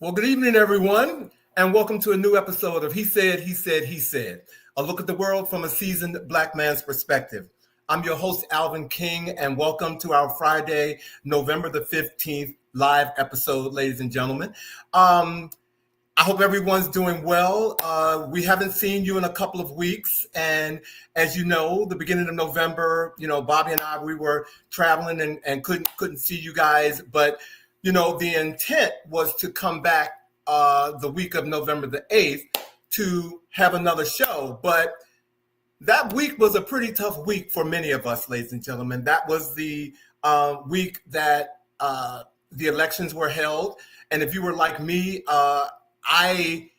Well, good evening, everyone, and welcome to a new episode of He Said, He Said, He Said, a look at the world from a seasoned Black man's perspective. I'm your host, Alvin King, and welcome to our Friday, November the 15th live episode, ladies and gentlemen. I hope everyone's doing well. We haven't seen you in a couple of weeks. And as you know, the beginning of November, Bobby and I, we were traveling and couldn't see you guys. But, the intent was to come back the week of November the 8th to have another show. But that week was a pretty tough week for many of us, ladies and gentlemen. That was the week that the elections were held. And if you were like me, I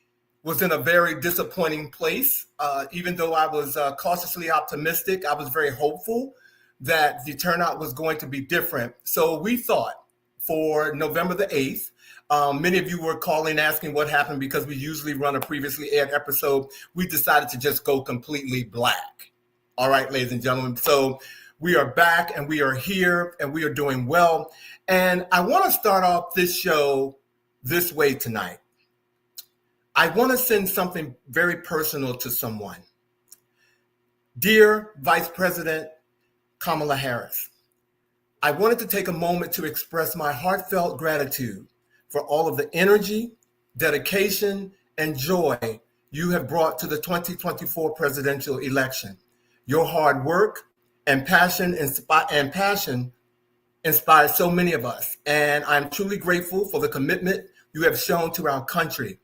was in a very disappointing place. Even though I was cautiously optimistic, I was very hopeful that the turnout was going to be different. So we thought for November the 8th, many of you were calling asking what happened because we usually run a previously aired episode. We decided to just go completely black. All right, ladies and gentlemen. So we are back and we are here and we are doing well. And I want to start off this show this way tonight. I want to send something very personal to someone. Dear Vice President Kamala Harris, I wanted to take a moment to express my heartfelt gratitude for all of the energy, dedication, and joy you have brought to the 2024 presidential election. Your hard work and passion inspire so many of us, and I'm truly grateful for the commitment you have shown to our country.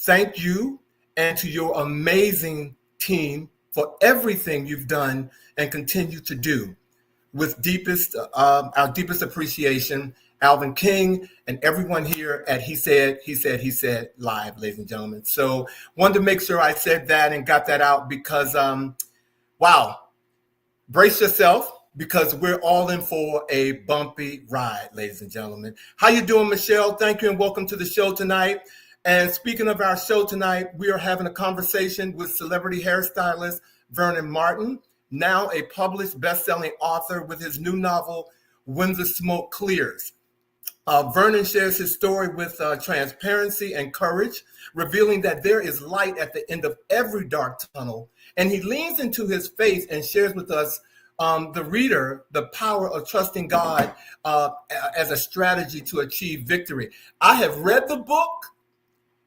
Thank you and to your amazing team for everything you've done and continue to do. With our deepest appreciation, Alvin King and everyone here at He Said, He Said, He Said Live, ladies and gentlemen. So wanted to make sure I said that and got that out because, wow, brace yourself because we're all in for a bumpy ride, ladies and gentlemen. How you doing, Michelle? Thank you and welcome to the show tonight. And speaking of our show tonight, we are having a conversation with celebrity hairstylist Vernon Martin, now a published best-selling author with his new novel, When the Smoke Clears. Vernon shares his story with transparency and courage, revealing that there is light at the end of every dark tunnel. And he leans into his faith and shares with us, the reader, the power of trusting God as a strategy to achieve victory. I have read the book.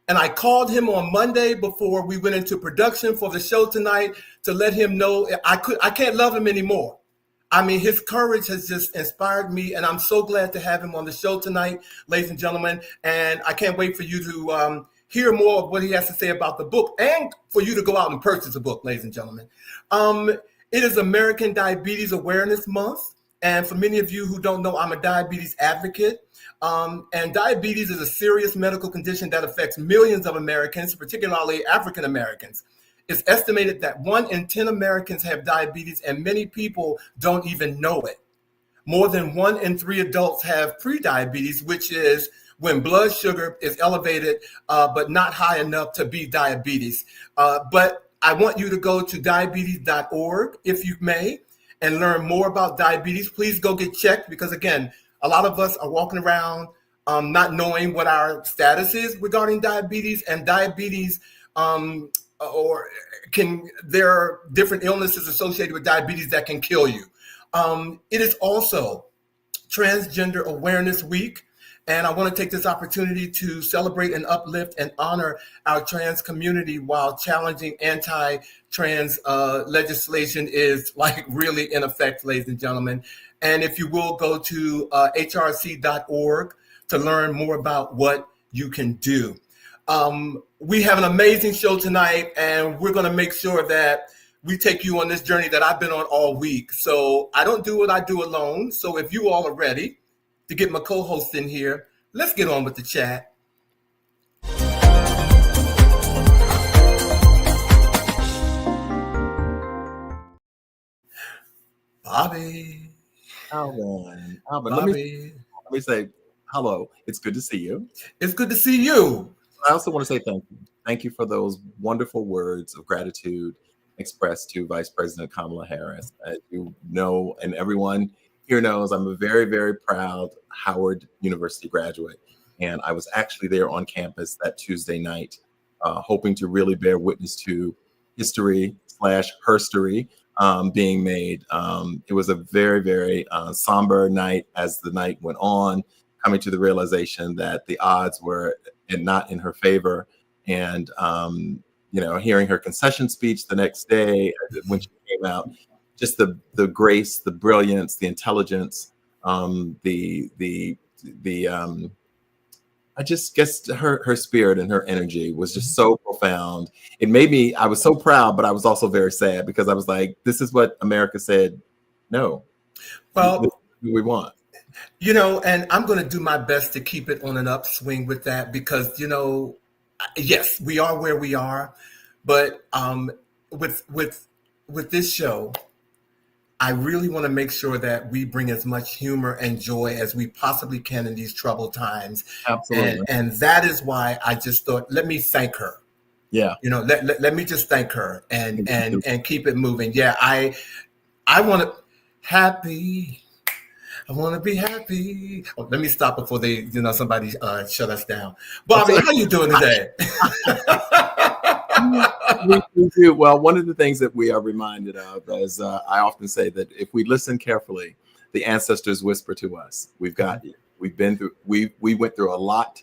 And I called him on Monday before we went into production for the show tonight to let him know I can't love him anymore. I mean, his courage has just inspired me, and I'm so glad to have him on the show tonight, ladies and gentlemen. And I can't wait for you to hear more of what he has to say about the book and for you to go out and purchase the book, ladies and gentlemen. It is American Diabetes Awareness Month. And for many of you who don't know, I'm a diabetes advocate. And diabetes is a serious medical condition that affects millions of Americans, particularly African Americans. It's estimated that 1 in 10 Americans have diabetes, and many people don't even know it. More than 1 in 3 adults have prediabetes, which is when blood sugar is elevated, but not high enough to be diabetes. But I want you to go to diabetes.org, if you may, and learn more about diabetes. Please go get checked because, again, a lot of us are walking around not knowing what our status is regarding diabetes, and diabetes there are different illnesses associated with diabetes that can kill you. It is also Transgender Awareness Week, and I want to take this opportunity to celebrate and uplift and honor our trans community while challenging anti-trans legislation is really in effect, ladies and gentlemen. And if you will, go to hrc.org to learn more about what you can do. We have an amazing show tonight, and we're going to make sure that we take you on this journey that I've been on all week. So I don't do what I do alone. So if you all are ready to get my co-host in here, let's get on with the chat. Bobby. Alvin, Bobby. let me say hello. It's good to see you. It's good to see you. I also want to say thank you. Thank you for those wonderful words of gratitude expressed to Vice President Kamala Harris. As you know, and everyone here knows, I'm a very, very proud Howard University graduate. And I was actually there on campus that Tuesday night, hoping to really bear witness to history / herstory being made. It was a very, very somber night as the night went on, coming to the realization that the odds were not in her favor. And, hearing her concession speech the next day when she came out, just the grace, the brilliance, the intelligence, I just guess her spirit and her energy was just so profound. It made me, I was so proud, but I was also very sad because I was like, this is what America said, no, Well, this is what we want. And I'm going to do my best to keep it on an upswing with that because, yes, we are where we are, but with this show, I really want to make sure that we bring as much humor and joy as we possibly can in these troubled times. Absolutely. And that is why I just thought, let me thank her. Yeah. Let me just thank her and keep it moving. Yeah, I want to happy. I want to be happy. Oh, let me stop before they, somebody shut us down. Bobby, how you doing today? We do. Well, one of the things that we are reminded of, as I often say, that if we listen carefully, the ancestors whisper to us, "We've got you. We've been through. We went through a lot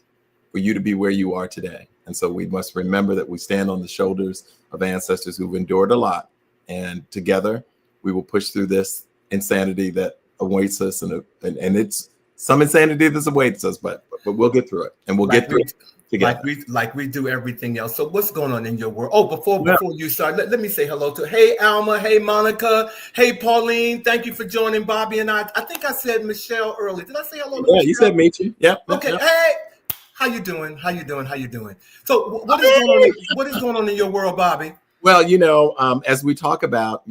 for you to be where you are today." And so we must remember that we stand on the shoulders of ancestors who've endured a lot, and together we will push through this insanity that awaits us, and it's some insanity that awaits us, but we'll get through it, and we'll get through it together. Like we do everything else. So what's going on in your world? Oh, before you start, let me say hello to, hey, Alma, hey, Monica, hey, Pauline. Thank you for joining Bobby and I. I think I said Michelle earlier. Did I say hello to Michelle? Yeah, you said meet you. Yeah. Okay. Yep. Hey, how you doing? So what is going on in your world, Bobby? Well, as we talk about,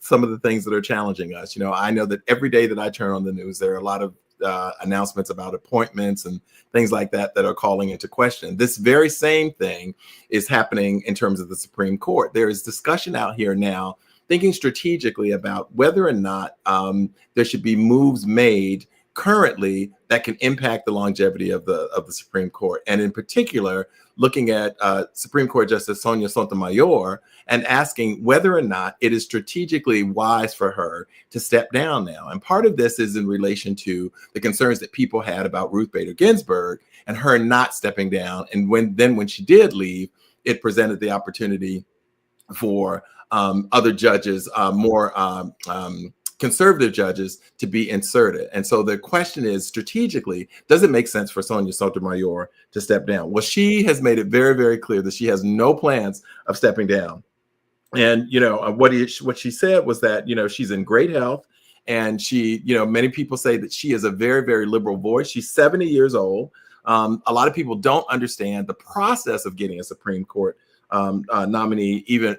some of the things that are challenging us, I know that every day that I turn on the news, there are a lot of announcements about appointments and things like that are calling into question. This very same thing is happening in terms of the Supreme Court. There is discussion out here now thinking strategically about whether or not there should be moves made currently that can impact the longevity of the Supreme Court. And in particular, looking at Supreme Court Justice Sonia Sotomayor and asking whether or not it is strategically wise for her to step down now. And part of this is in relation to the concerns that people had about Ruth Bader Ginsburg and her not stepping down. And when she did leave, it presented the opportunity for other judges, more conservative judges, to be inserted. And so the question is, strategically, does it make sense for Sonia Sotomayor to step down? Well, she has made it very, very clear that she has no plans of stepping down. And, what she said was that, she's in great health. And she, many people say that she is a very, very liberal voice. She's 70 years old. A lot of people don't understand the process of getting a Supreme Court nominee, even,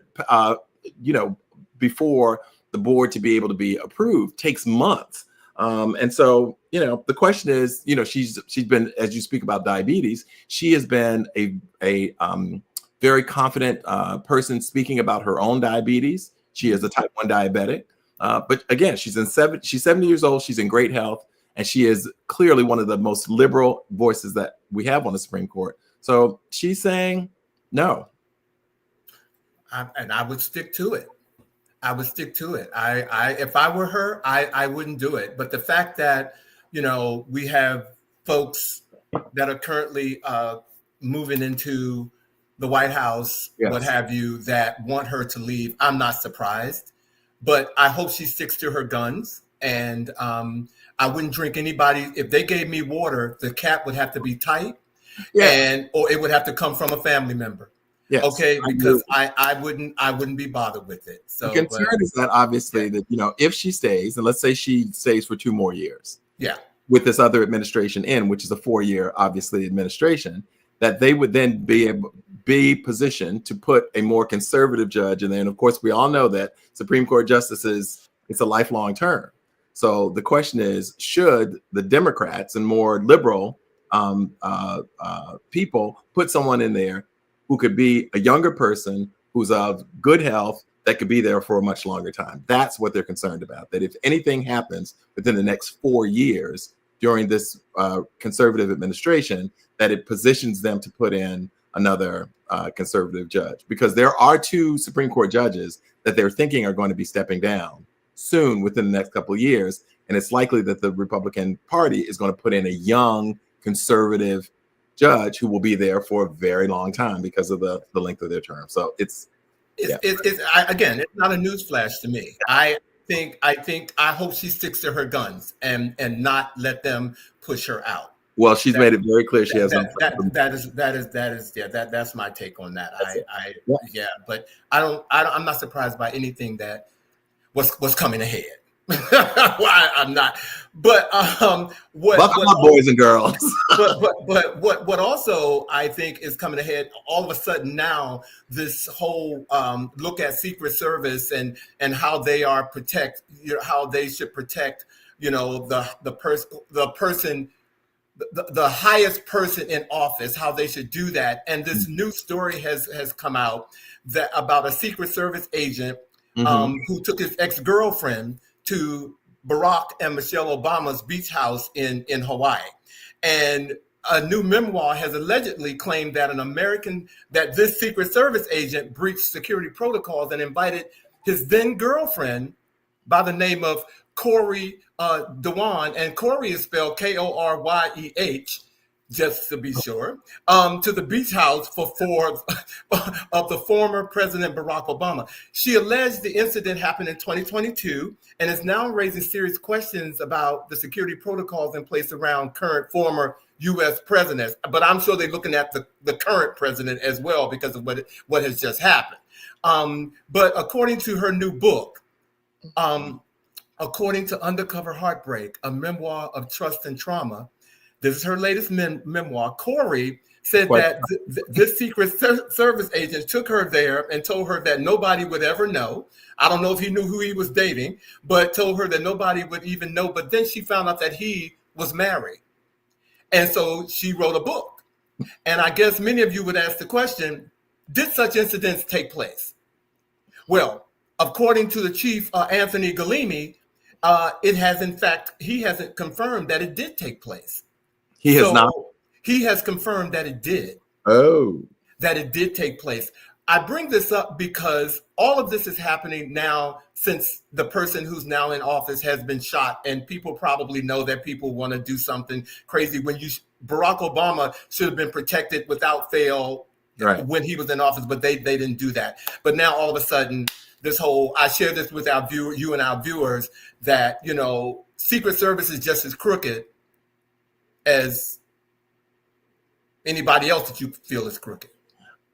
before the board to be able to be approved takes months. And so, the question is, she's been, as you speak about diabetes, she has been a very confident person speaking about her own diabetes. She is a type 1 diabetic. But again, she's 70 years old. She's in great health. And she is clearly one of the most liberal voices that we have on the Supreme Court. So she's saying no. And I would stick to it. If I were her, I wouldn't do it. But the fact that, we have folks that are currently moving into the White House, yes, what have you, that want her to leave, I'm not surprised. But I hope she sticks to her guns. And I wouldn't drink anybody. If they gave me water, the cap would have to be tight, or it would have to come from a family member. Yes, okay, because I wouldn't be bothered with it. So the concern is that obviously that if she stays, and let's say she stays for 2 more years, with this other administration which is a 4-year obviously administration, that they would then be positioned to put a more conservative judge, and then of course we all know that Supreme Court justices, it's a lifelong term. So the question is, should the Democrats and more liberal people put someone in there who could be a younger person who's of good health that could be there for a much longer time? That's what they're concerned about, that if anything happens within the next 4 years, during this conservative administration that it positions them to put in another conservative judge, because there are 2 Supreme Court judges that they're thinking are going to be stepping down soon within the next couple of years. And it's likely that the Republican Party is going to put in a young conservative judge who will be there for a very long time because of the length of their term. So again, it's not a newsflash to me. I hope she sticks to her guns and not let them push her out. Well, she's made it very clear she has that's my take on that. But I'm not surprised by anything that was coming ahead. Well, I'm not. But buckle up, boys and girls. but what also I think is coming ahead all of a sudden now, this whole look at Secret Service and how they are how they should protect, the person. The highest person in office, how they should do that. And this new story has come out about a Secret Service agent who took his ex-girlfriend to Barack and Michelle Obama's beach house in Hawaii. And a new memoir has allegedly claimed that that this Secret Service agent breached security protocols and invited his then girlfriend by the name of Corey Dewan, and Corey is spelled Koryeh, just to be sure, to the beach house for of the former President Barack Obama. She alleged the incident happened in 2022 and is now raising serious questions about the security protocols in place around current former U.S. presidents. But I'm sure they're looking at the current president as well because of what has just happened. But according to her new book, according to Undercover Heartbreak, a memoir of trust and trauma, this is her latest memoir. Corey said that this Secret Service agent took her there and told her that nobody would ever know. I don't know if he knew who he was dating, but told her that nobody would even know. But then she found out that he was married. And so she wrote a book. And I guess many of you would ask the question, did such incidents take place? Well, according to the chief, Anthony Galimi, he hasn't confirmed that it did take place. He has not. He has confirmed that it did. Oh. That it did take place. I bring this up because all of this is happening now since the person who's now in office has been shot, and people probably know that people want to do something crazy. Barack Obama should have been protected without fail when he was in office, but they didn't do that. But now all of a sudden, I share this with you and our viewers, that, Secret Service is just as crooked as anybody else that you feel is crooked.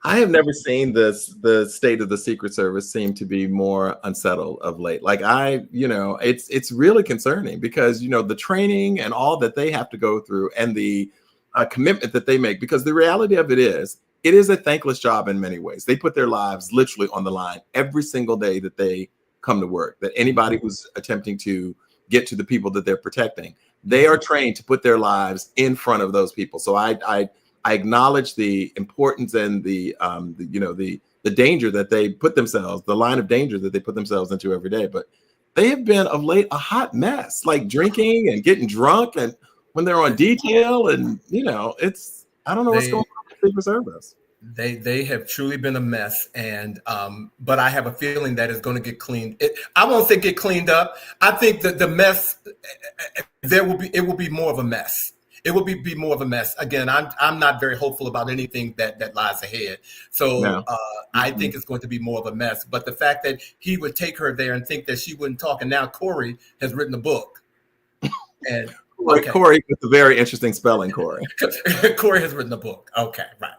I have never seen the state of the Secret Service seem to be more unsettled of late. Like it's really concerning because, the training and all that they have to go through and the commitment that they make, because the reality of it is a thankless job in many ways. They put their lives literally on the line every single day that they come to work, that anybody who's attempting to get to the people that they're protecting, they are trained to put their lives in front of those people. So I acknowledge the importance and the danger that they put themselves, the line of danger that they put themselves into every day. But they have been of late a hot mess, like drinking and getting drunk, and when they're on detail, and I don't know what's going on with the Secret Service. They have truly been a mess, and but I have a feeling that it's going to get cleaned. I won't say get cleaned up. I think that the mess it will be more of a mess. It will be more of a mess. Again, I'm not very hopeful about anything that lies ahead. So I think it's going to be more of a mess. But the fact that he would take her there and think that she wouldn't talk, and now Corey has written a book. And Corey with a very interesting spelling, Corey. Corey has written a book. Okay, right.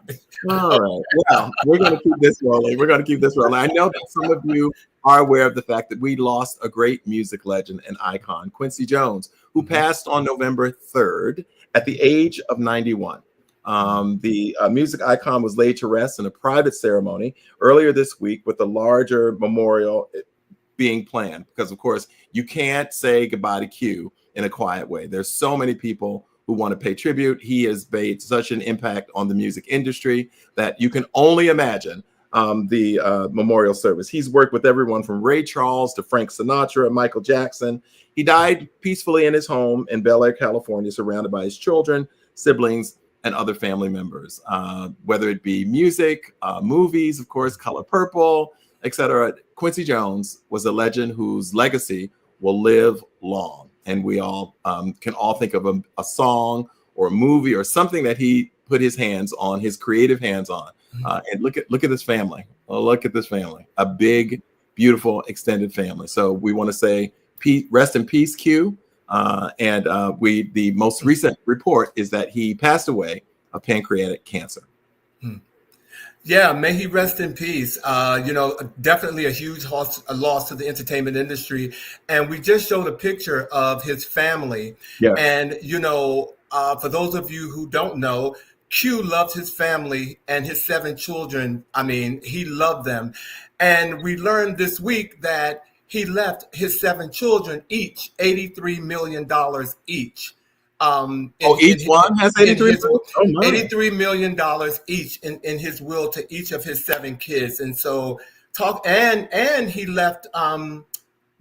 All right. Well, we're going to keep this rolling. I know that some of you are aware of the fact that we lost a great music legend and icon, Quincy Jones, who passed on November 3rd at the age of 91. The music icon was laid to rest in a private ceremony earlier this week, with a larger memorial being planned, because, of course, you can't say goodbye to Q in a quiet way. There's so many people who want to pay tribute. He has made such an impact on the music industry that you can only imagine the memorial service. He's worked with everyone from Ray Charles to Frank Sinatra, Michael Jackson. He died peacefully in his home in Bel Air, California, surrounded by his children, siblings, and other family members, whether it be music, movies, of course, Color Purple, etc. Quincy Jones was a legend whose legacy will live long. And we all can all think of a song or a movie or something that he put his hands on, his creative hands on. And look at this family. Oh, look at this family. A big, beautiful, extended family. So we want to say rest in peace, Q. The most recent report is that he passed away of pancreatic cancer. Yeah, may he rest in peace. Definitely a huge loss to the entertainment industry. And we just showed a picture of his family. Yes. And, for those of you who don't know, Q loves his family and his 7 children. I mean, he loved them. And we learned this week that he left his 7 children each $83 million each. Each one has $83 million each in his will to each of his 7 kids. And so and he left the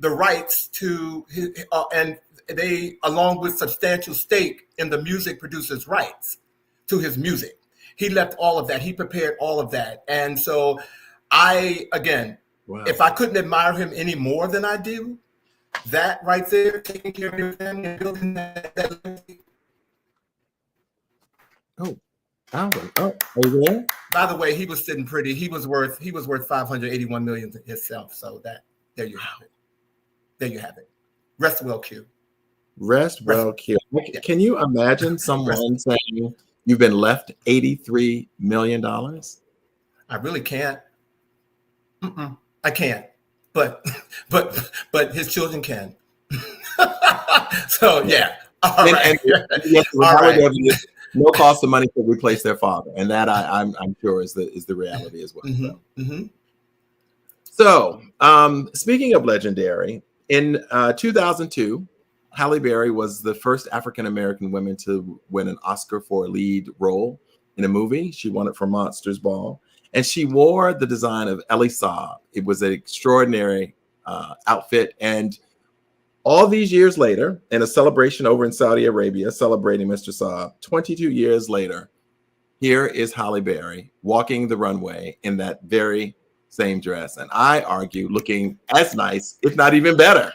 rights to his, and they, along with substantial stake in the music producer's rights to his music. He left all of that. He prepared all of that. And so if I couldn't admire him any more than I do, that right there, taking care of your family and building that legacy. Oh, Alvin. Oh, are you there? By the way, he was sitting pretty. He was worth $581 million himself. So there you have it. There you have it. Rest well, Q. Rest well, Q. Can you imagine someone saying you've been left $83 million? I really can't. I can't. But his children can. So yeah. All right. No cost of money to replace their father, and that I'm sure is the reality as well. So speaking of legendary, in 2002, Halle Berry was the first African-American woman to win an Oscar for a lead role in a movie. She won it for Monsters Ball, and she wore the design of Elie Saab. It was an extraordinary outfit, and all these years later, in a celebration over in Saudi Arabia, celebrating Mr. Saab, 22 years later, here is Halle Berry walking the runway in that very same dress. And I argue looking as nice, if not even better,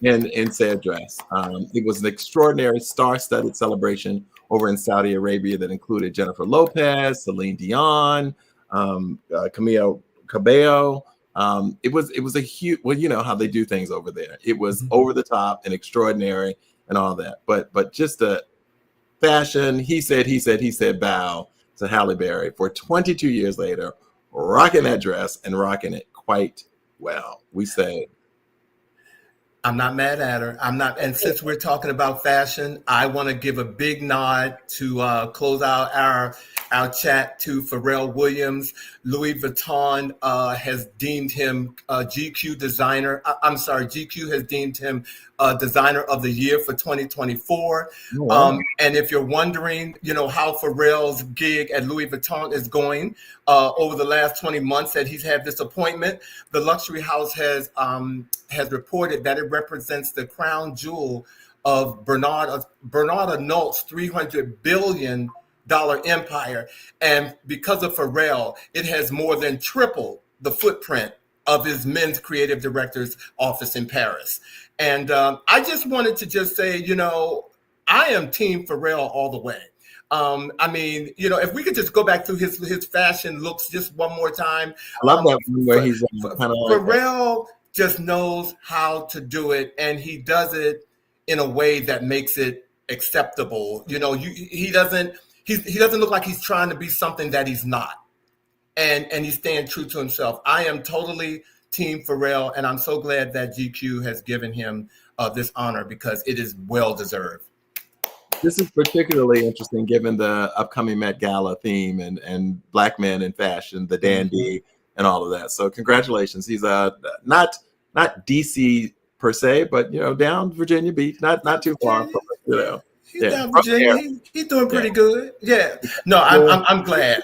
in said dress. It was an extraordinary star-studded celebration over in Saudi Arabia that included Jennifer Lopez, Celine Dion, Camila Cabello. It was a huge, well, you know how they do things over there. It was over the top and extraordinary and all that. But just a fashion, he said bow to Halle Berry for 22 years later, rocking that dress and rocking it quite well. We say, I'm not mad at her. I'm not. And since we're talking about fashion, I want to give a big nod to close out our chat to Pharrell Williams. Louis Vuitton has deemed him GQ designer. GQ has deemed him designer of the year for 2024. Oh, wow. And if you're wondering, how Pharrell's gig at Louis Vuitton is going over the last 20 months that he's had this appointment, the luxury house has reported that it represents the crown jewel of Bernard Arnault's $300 billion empire. And because of Pharrell, it has more than tripled the footprint of his men's creative director's office in Paris. And I just wanted to just say, I am Team Pharrell all the way. If we could just go back through his fashion looks just one more time. I love that one where he's kind of Pharrell just knows how to do it, and he does it in a way that makes it acceptable. He doesn't look like he's trying to be something that he's not, and he's staying true to himself. I am totally Team Pharrell, and I'm so glad that GQ has given him this honor because it is well deserved. This is particularly interesting given the upcoming Met Gala theme and Black men in fashion, the dandy, and all of that. So congratulations. He's not DC per se, but down Virginia Beach, not too far from it, He's down Virginia. He's doing pretty good. Yeah. No, I'm glad.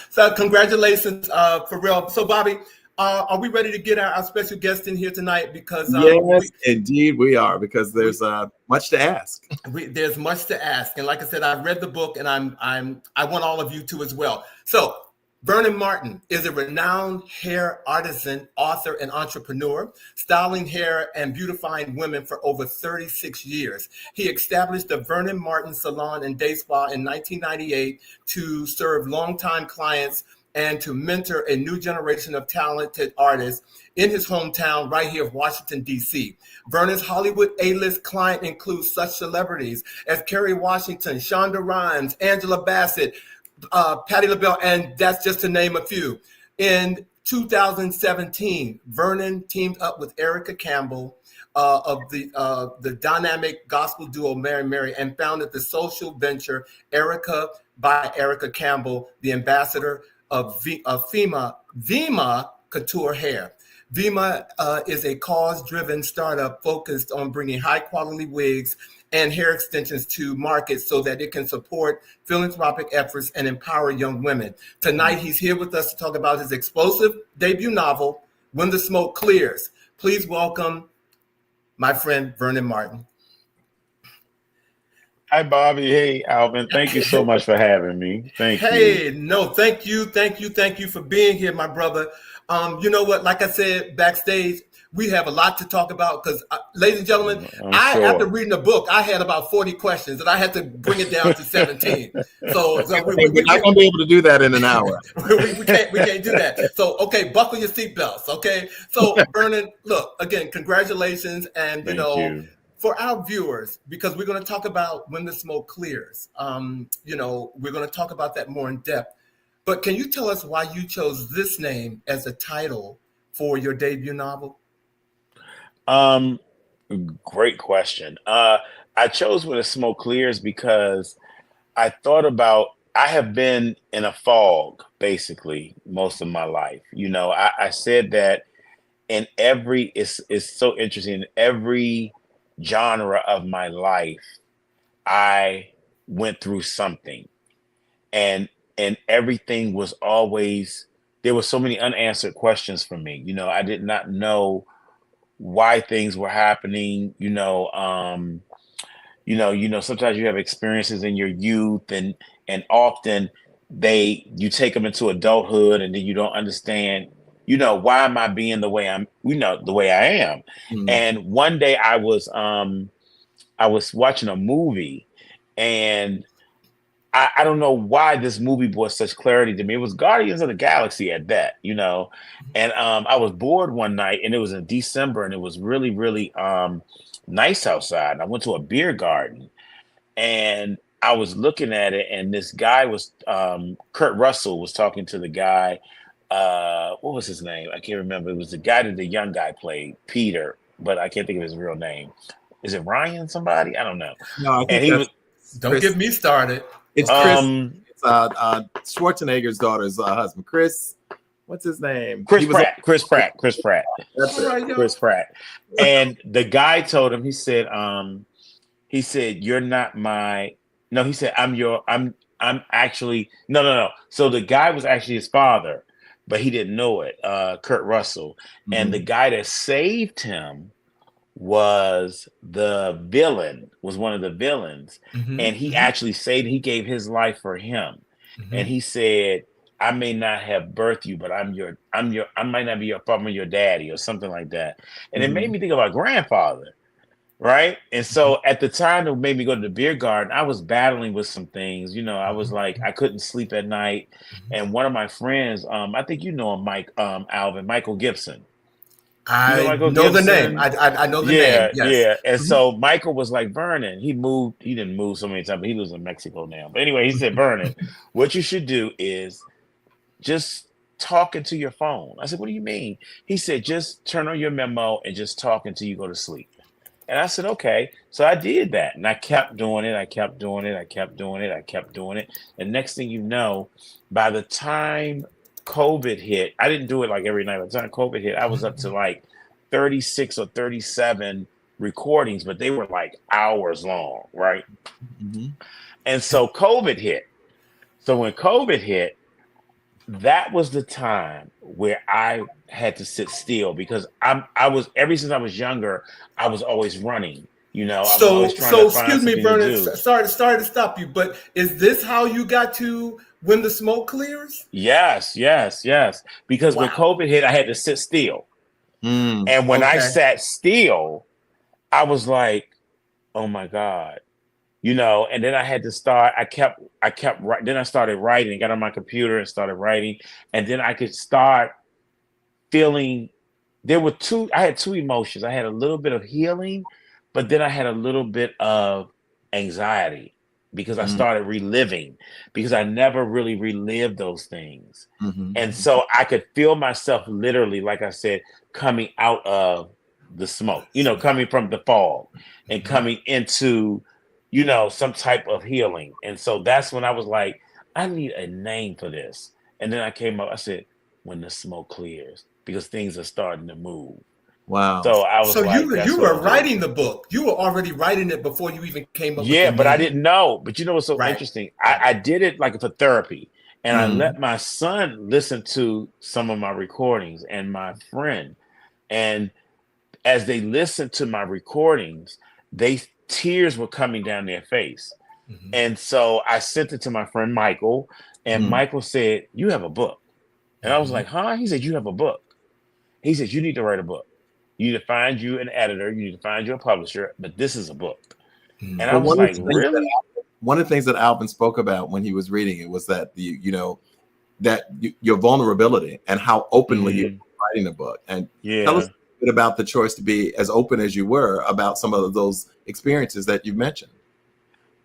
So congratulations, for real. So Bobby, are we ready to get our special guest in here tonight? Because yes, indeed we are, because there's much to ask. There's much to ask, and like I said, I've read the book, and I want all of you to as well. So Vernon Martin is a renowned hair artisan, author, and entrepreneur, styling hair and beautifying women for over 36 years. He established the Vernon Martin Salon and Day Spa in 1998 to serve longtime clients and to mentor a new generation of talented artists in his hometown right here of Washington, D.C. Vernon's Hollywood A-list client includes such celebrities as Kerry Washington, Shonda Rhimes, Angela Bassett, Patti LaBelle, and that's just to name a few. In 2017, Vernon teamed up with Erica Campbell of the dynamic gospel duo Mary and founded the social venture Erica by Erica Campbell, the ambassador of Vima Couture Hair. Vima is a cause-driven startup focused on bringing high-quality wigs and hair extensions to markets so that it can support philanthropic efforts and empower young women. Tonight, he's here with us to talk about his explosive debut novel, When the Smoke Clears. Please welcome my friend, Vernon Martin. Hi, Bobby. Hey, Alvin. Thank you so much for having me. Thank you. Hey, no, thank you for being here, my brother. You know what? Like I said, backstage, we have a lot to talk about because, ladies and gentlemen, after reading the book, I had about 40 questions and I had to bring it down to 17. So we're not going to be able to do that in an hour. we can't do that. So, okay, buckle your seatbelts, okay? So, Vernon, look, again, congratulations. And, Thank you. For our viewers, because we're going to talk about When the Smoke Clears, we're going to talk about that more in depth. But can you tell us why you chose this name as a title for your debut novel? Great question. I chose When the Smoke Clears because I thought about, I have been in a fog basically most of my life. I said that it's so interesting, in every genre of my life, I went through something, and everything was always, there were so many unanswered questions for me. I did not know why things were happening. Sometimes you have experiences in your youth, and often you take them into adulthood, and then you don't understand, why am I being the way the way I am? Mm-hmm. And one day I was watching a movie, and I don't know why this movie brought such clarity to me. It was Guardians of the Galaxy at that, and I was bored one night, and it was in December, and it was really, really nice outside. And I went to a beer garden, and I was looking at it, and this guy was, Kurt Russell was talking to the guy. What was his name? I can't remember. It was the guy that the young guy played, Peter, but I can't think of his real name. Is it Ryan somebody? I don't know. No, I think don't get me started. It's Chris. It's Schwarzenegger's daughter's husband, Chris. What's his name? Chris Pratt. Chris Pratt. That's it. Chris Pratt. And the guy told him, he said, "You're not my." No, he said, I'm actually no. So the guy was actually his father, but he didn't know it. Kurt Russell, mm-hmm. And the guy that saved him was one of the villains, mm-hmm. And he actually saved. He gave his life for him, mm-hmm. And he said, "I may not have birthed you, but I might not be your father, your daddy, or something like that." And mm-hmm. It made me think of my grandfather. Right. And so at the time it made me go to the beer garden, I was battling with some things. I was like, I couldn't sleep at night. And one of my friends, I think him, Alvin, Michael Gibson. I know the name. I know the name. Yes. Yeah. And so Michael was like, Vernon, he didn't move so many times, but he lives in Mexico now. But anyway, he said, Vernon, what you should do is just talk into your phone. I said, what do you mean? He said, just turn on your memo and just talk until you go to sleep. And I said, okay. So I did that. And I kept doing it. And next thing you know, by the time COVID hit, I didn't do it like every night. By the time COVID hit, I was up to like 36 or 37 recordings, but they were like hours long, right? Mm-hmm. And so COVID hit. So when COVID hit, that was the time where I had to sit still because I was ever since I was younger, I was always running. I was always trying to find Excuse me, something to Vernon. do. Sorry to stop you, but is this how you got to When the Smoke Clears? Yes, yes, yes. Because when Wow. COVID hit, I had to sit still. And when I Okay. sat still, I was like, oh my God. And then I had to start, then I started writing, got on my computer and started writing. And then I could start feeling, I had two emotions. I had a little bit of healing, but then I had a little bit of anxiety because I started reliving because I never really relived those things. Mm-hmm. And so I could feel myself literally, like I said, coming out of the smoke, coming from the fog and coming into, some type of healing. And so that's when I was like, I need a name for this. And then I came up, I said, When the Smoke Clears, because things are starting to move. Wow. So I was So like, you were writing the book. You were already writing it before you even came up with the yeah, but I name. didn't know. But what's so Right. interesting? I did it like for therapy. And I Mm. let my son listen to some of my recordings and my friend. And as they listened to my recordings, tears were coming down their face. And so I sent it to my friend Michael, and Michael said, "You have a book." And I was like, "Huh?" He said, "You have a book." He said, "You need to write a book. You need to find you an editor. You need to find you a publisher, but this is a book." And I was like, "Really?" One of the things that Alvin spoke about when he was reading it was that your vulnerability and how openly you're writing a book. And tell us a bit about the choice to be as open as you were about some of those experiences that you mentioned.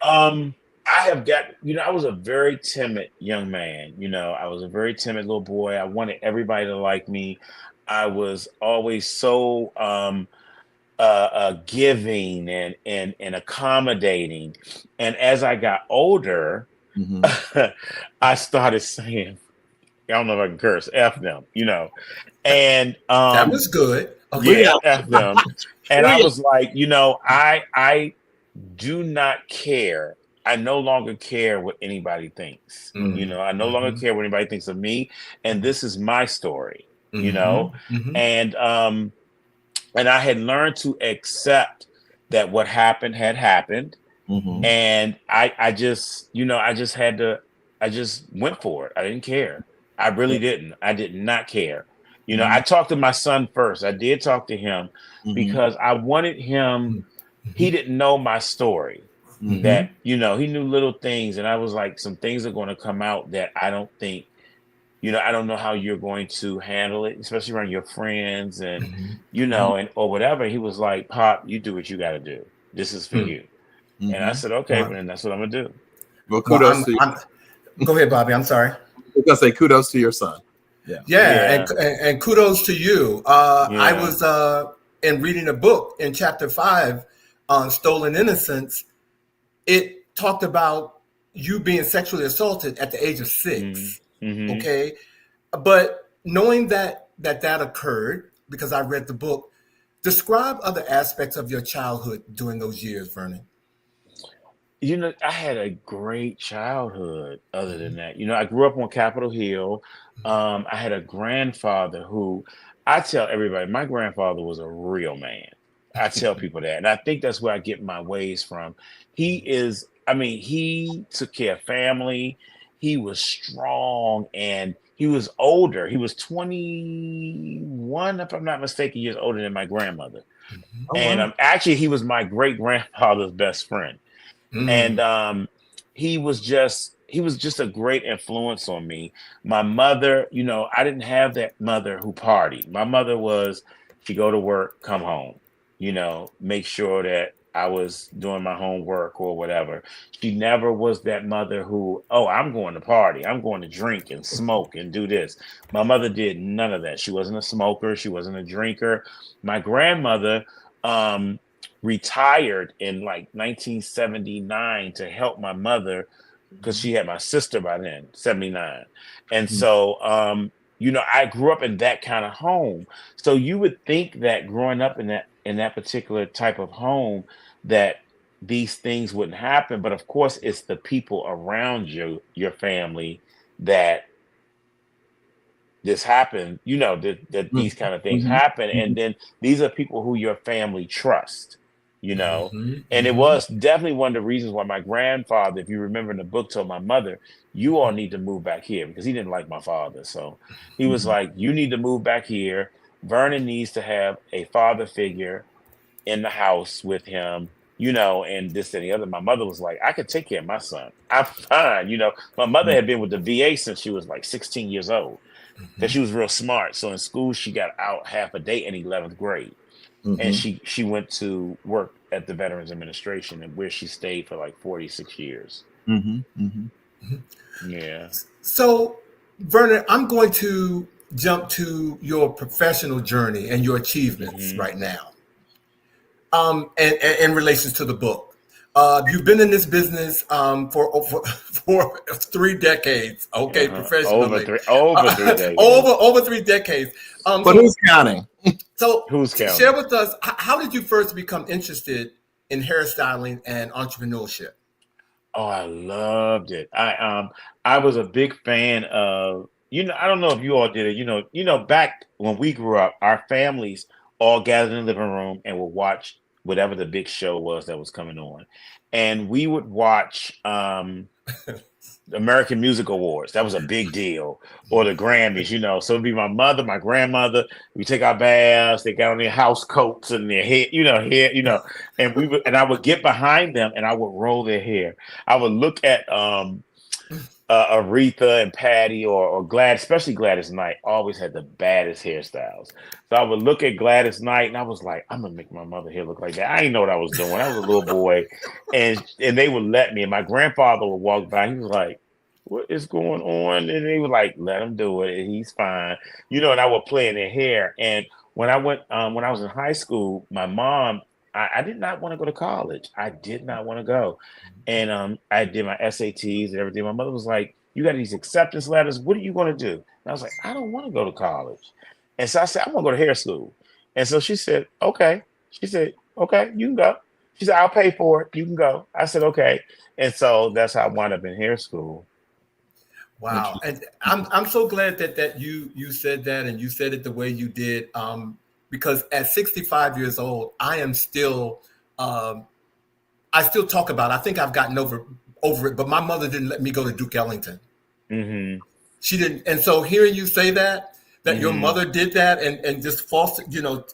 I have got, I was a very timid young man. I was a very timid little boy. I wanted everybody to like me. I was always so giving and accommodating. And as I got older, I started saying, I don't know if I can curse, F them, and That was good. Okay. Yeah, F them. And I was like, I do not care. I no longer care what anybody thinks. I no longer care what anybody thinks of me. And this is my story, and I had learned to accept that what happened had happened. And I just went for it. I didn't care. I really didn't. I did not care. I talked to my son first. I did talk to him because I wanted him. He didn't know my story. That, he knew little things. And I was like, some things are going to come out that I don't think, I don't know how you're going to handle it, especially around your friends and, or whatever. He was like, Pop, you do what you got to do. This is for you. And I said, okay, then that's what I'm going to do. Well, kudos to you. Go ahead, Bobby. I'm sorry. I was going to say kudos to your son. Yeah. And kudos to you. I was in reading a book in chapter 5 on stolen innocence. It talked about you being sexually assaulted at the age of 6. Okay. But knowing that occurred, because I read the book, describe other aspects of your childhood during those years, Vernon. I had a great childhood other than that. I grew up on Capitol Hill. I had a grandfather who, I tell everybody, my grandfather was a real man. I tell people that. And I think that's where I get my ways from. He took care of family. He was strong and he was older. He was 21, if I'm not mistaken, years older than my grandmother. And actually, he was my great grandfather's best friend. And he was just a great influence on me. My mother, I didn't have that mother who partied. My mother she'd go to work, come home, make sure that I was doing my homework or whatever. She never was that mother who, oh, I'm going to party. I'm going to drink and smoke and do this. My mother did none of that. She wasn't a smoker. She wasn't a drinker. My grandmother, retired in like 1979 to help my mother because she had my sister by then, 79. And so, I grew up in that kind of home. So you would think that growing up in that in that particular type of home that these things wouldn't happen. But of course, it's the people around you, your family, that this happened, that these kind of things happen. And then these are people who your family trust, and it was definitely one of the reasons why my grandfather, if you remember in the book, told my mother, you all need to move back here, because he didn't like my father. So he was like, you need to move back here. Vernon needs to have a father figure in the house with him, and this and the other. My mother was like, I could take care of my son. I'm fine. My mother had been with the VA since she was like 16 years old, because she was real smart. So in school, she got out half a day in 11th grade. And she went to work at the Veterans Administration, and where she stayed for like 46 years. Yeah. So, Vernon, I'm going to jump to your professional journey and your achievements right now. And in relation to the book. You've been in this business for 3 decades, okay, professionally. Over 3 decades. Over 3 decades. But who's counting? So who's counting? Share with us, how did you first become interested in hairstyling and entrepreneurship? Oh, I loved it. I was a big fan of, I don't know if you all did it, back when we grew up, our families all gathered in the living room and would watch whatever the big show was that was coming on. And we would watch the American Music Awards. That was a big deal. Or the Grammys, So it'd be my mother, my grandmother. We take our baths. They got on their house coats and their hair, and I would get behind them and I would roll their hair. I would look at Aretha and Patty or Gladys, especially Gladys Knight, always had the baddest hairstyles. So I would look at Gladys Knight and I was like, I'm gonna make my mother hair look like that. I didn't know what I was doing. I was a little boy, and they would let me. And my grandfather would walk by. He was like, "What is going on?" And they would like, "Let him do it. He's fine." And I would play in their hair. And when I was in high school, my mom, I did not want to go to college. I did not want to go. And I did my SATs and everything. My mother was like, you got these acceptance letters. What are you going to do? And I was like, I don't want to go to college. And so I said, I'm going to go to hair school. And so she said, okay. She said, okay, you can go. She said, I'll pay for it. You can go. I said, okay. And so that's how I wound up in hair school. Wow. And I'm so glad that you said that, and you said it the way you did. Because at 65 years old, I am still, I still talk about it. I think I've gotten over it, but my mother didn't let me go to Duke Ellington. She didn't. And so hearing you say that your mother did that and just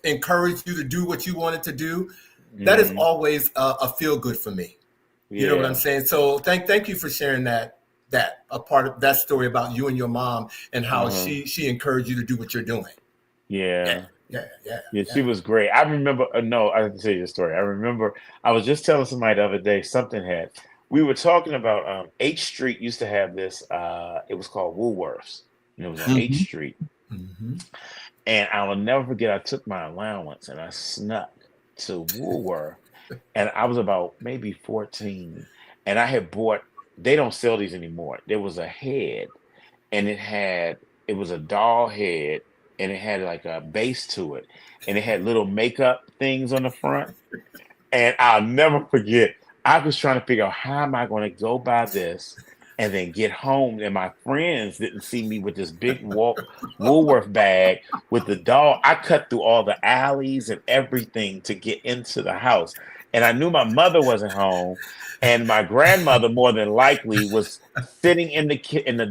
encouraged you to do what you wanted to do, that is always a feel good for me. Yeah. You know what I'm saying? So thank you for sharing that a part of that story about you and your mom and how she encouraged you to do what you're doing. Yeah. She was great. I remember, I have to tell you the story. I remember I was just telling somebody the other day, we were talking about H Street used to have this, it was called Woolworths, and it was on H Street. And I will never forget, I took my allowance and I snuck to Woolworth, and I was about maybe 14, and I had bought, they don't sell these anymore. There was a head, and it was a doll head, and it had like a base to it, and it had little makeup things on the front. And I'll never forget, I was trying to figure out, how am I going to go buy this and then get home? And my friends didn't see me with this big Woolworth bag with the doll. I cut through all the alleys and everything to get into the house. And I knew my mother wasn't home, and my grandmother more than likely was sitting in the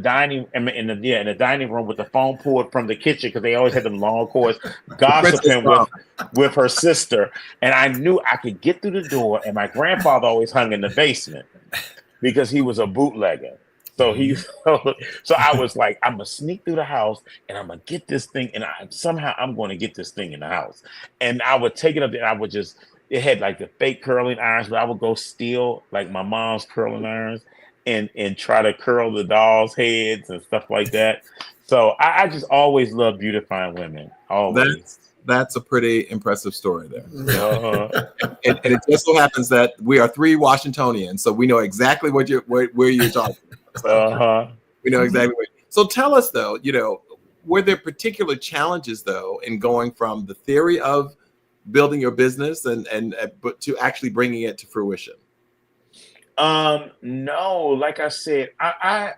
dining room with the phone pulled from the kitchen, because they always had them long cords, gossiping with her sister. And I knew I could get through the door, and my grandfather always hung in the basement because he was a bootlegger. So so I was like, I'm gonna sneak through the house and I'm gonna get this thing, and somehow I'm going to get this thing in the house. And I would take it up there, and I would just, it had like the fake curling irons, but I would go steal like my mom's curling irons and try to curl the dolls' heads and stuff like that. So I just always loved beautifying women. Always. That's a pretty impressive story there. And it just so happens that we are 3 Washingtonians, so we know exactly where you're talking. So we know exactly. So tell us though, were there particular challenges though in going from the theory of building your business and but to actually bringing it to fruition? No, like I said, I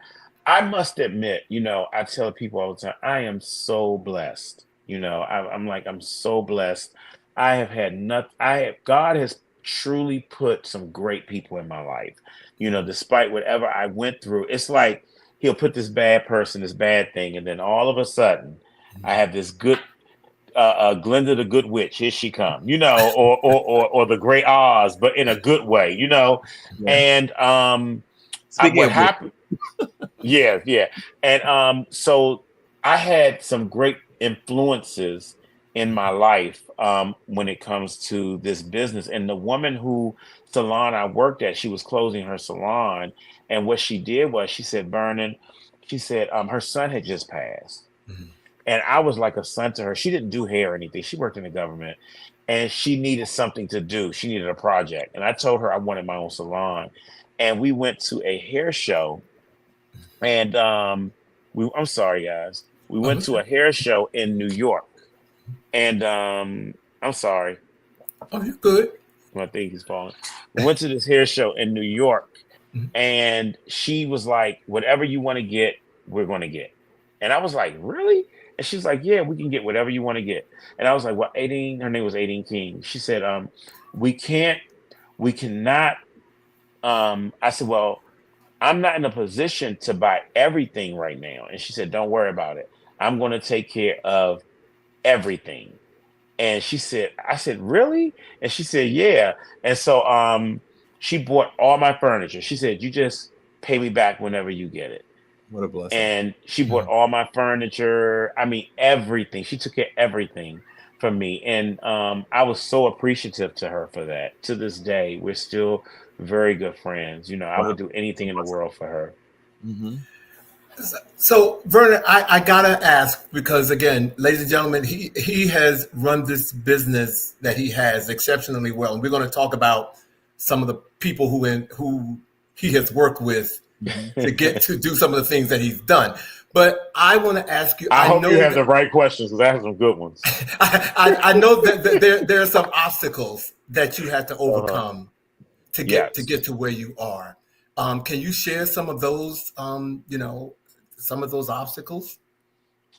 must admit, I tell people all the time, I am so blessed. I'm so blessed. I have had nothing. God has truly put some great people in my life. Despite whatever I went through, it's like he'll put this bad person, this bad thing, and then all of a sudden, I have this good Glinda the Good Witch, here she come, or the Great Oz, but in a good way, Yeah. And Speaking what of which, happened? Yeah, yeah. And so I had some great influences in my life when it comes to this business. And the woman who salon I worked at, she was closing her salon, and what she did was she said, Vernon, she said her son had just passed. Mhm. And I was like a son to her. She didn't do hair or anything. She worked in the government and she needed something to do. She needed a project. And I told her I wanted my own salon. And we went to a hair show. And I'm sorry, guys. We Oh, went to okay. a hair show in New York. And I'm sorry. Oh, you're good. My thing is falling. We went to this hair show in New York. Mhm. And she was like, whatever you want to get, we're going to get. And I was like, really? And she's like, yeah, we can get whatever you want to get. And I was like, well, 18, her name was 18 King. She said, we cannot. I said, well, I'm not in a position to buy everything right now. And she said, don't worry about it. I'm going to take care of everything. And I said, really? And she said, yeah. And so she bought all my furniture. She said, you just pay me back whenever you get it. what a blessing. And she bought Mhm. all my furniture. I mean, everything. She took care of everything for me. And I was so appreciative to her for that. To this day, we're still very good friends. I Wow. would do anything in the world for her. Mm-hmm. So, Vernon, I gotta ask because, again, ladies and gentlemen, he has run this business that he has exceptionally well, and we're going to talk about some of the people who he has worked with Mm-hmm. to get to do some of the things that he's done. But I want to ask you. I I hope you know have that the right questions because I have some good ones. I know that there are some obstacles that you had to Uh-huh. overcome to Yes. get to where you are. Can you share some of those? Some of those obstacles.